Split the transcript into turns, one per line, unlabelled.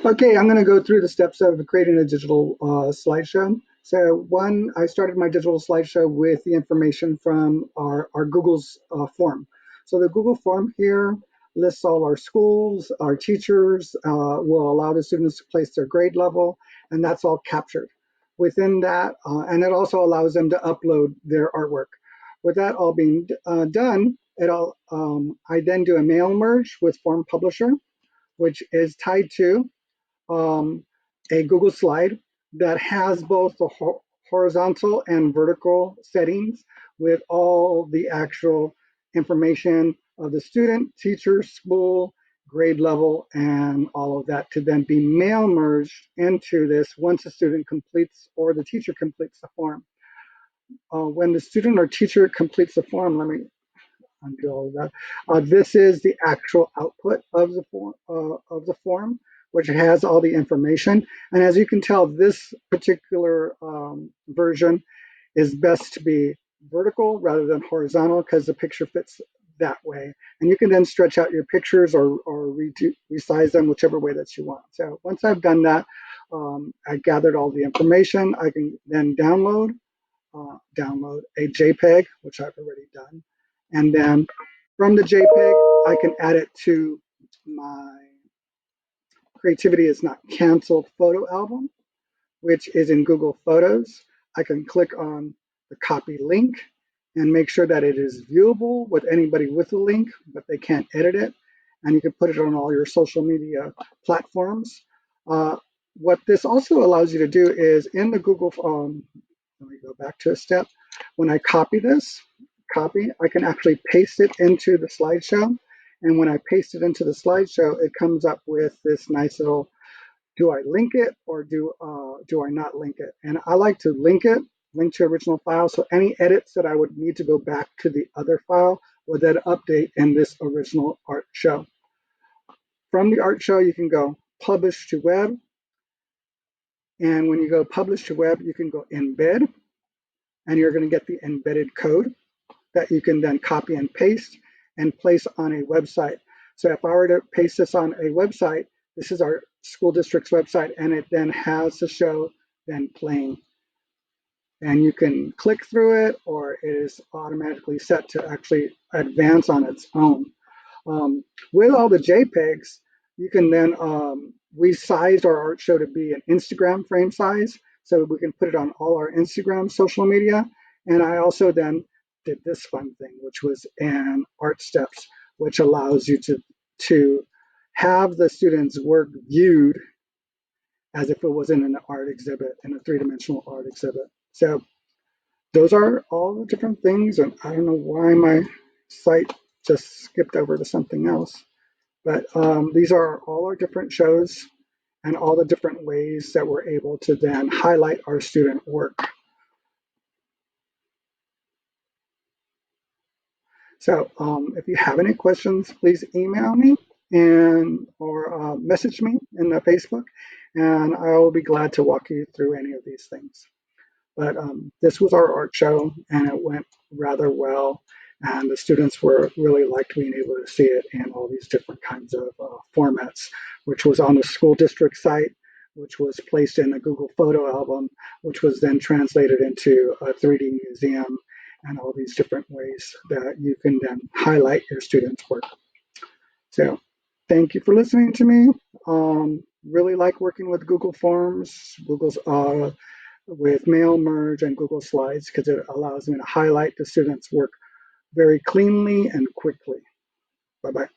Okay, I'm going to go through the steps of creating a digital slideshow. So one, I started my digital slideshow with the information from our Google's form. So the Google form here lists all our schools, our teachers, will allow the students to place their grade level, and that's all captured. Within that, and it also allows them to upload their artwork. With that all being done, I then do a mail merge with Form Publisher, which is tied to um, a Google slide that has both the horizontal and vertical settings with all the actual information of the student, teacher, school, grade level, and all of that to then be mail merged into this once the student completes or the teacher completes the form. When the student or teacher completes the form, let me undo all of that. This is the actual output of the form, which has all the information. And as you can tell, this particular version is best to be vertical rather than horizontal because the picture fits that way. And you can then stretch out your pictures or resize them whichever way that you want. So once I've done that, I gathered all the information. I can then download a JPEG, which I've already done. And then from the JPEG, I can add it to my Creativity is Not Canceled photo album, which is in Google Photos. I can click on the copy link and make sure that it is viewable with anybody with a link, but they can't edit it. And you can put it on all your social media platforms. Uh, what this also allows you to do is in the Google, let me go back to a step. When I copy this, I can actually paste it into the slideshow. And when I paste it into the slideshow, it comes up with this nice little, do I link it or do I not link it? And I like to link to original file. So any edits that I would need to go back to the other file would then update in this original art show. From the art show, you can go publish to web. And when you go publish to web, you can go embed, and you're going to get the embedded code that you can then copy and paste and place on a website. So if I were to paste this on a website, this is our school district's website, and it then has the show then playing. And you can click through it, or it is automatically set to actually advance on its own. With all the JPEGs, you can then, we sized our art show to be an Instagram frame size, so we can put it on all our Instagram social media. And I also then did this fun thing, which was an art steps, which allows you to have the students' work viewed as if it was in an art exhibit, in a three-dimensional art exhibit. So those are all the different things, and I don't know why my site just skipped over to something else. But these are all our different shows and all the different ways that we're able to then highlight our student work. So if you have any questions, please email me and or message me in the Facebook, and I will be glad to walk you through any of these things. But this was our art show, and it went rather well. And the students were really liked being able to see it in all these different kinds of formats, which was on the school district site, which was placed in a Google photo album, which was then translated into a 3D museum, and all these different ways that you can then highlight your students' work. So thank you for listening to me. Really like working with Google Forms, with mail merge and Google Slides because it allows me to highlight the students' work very cleanly and quickly. Bye-bye.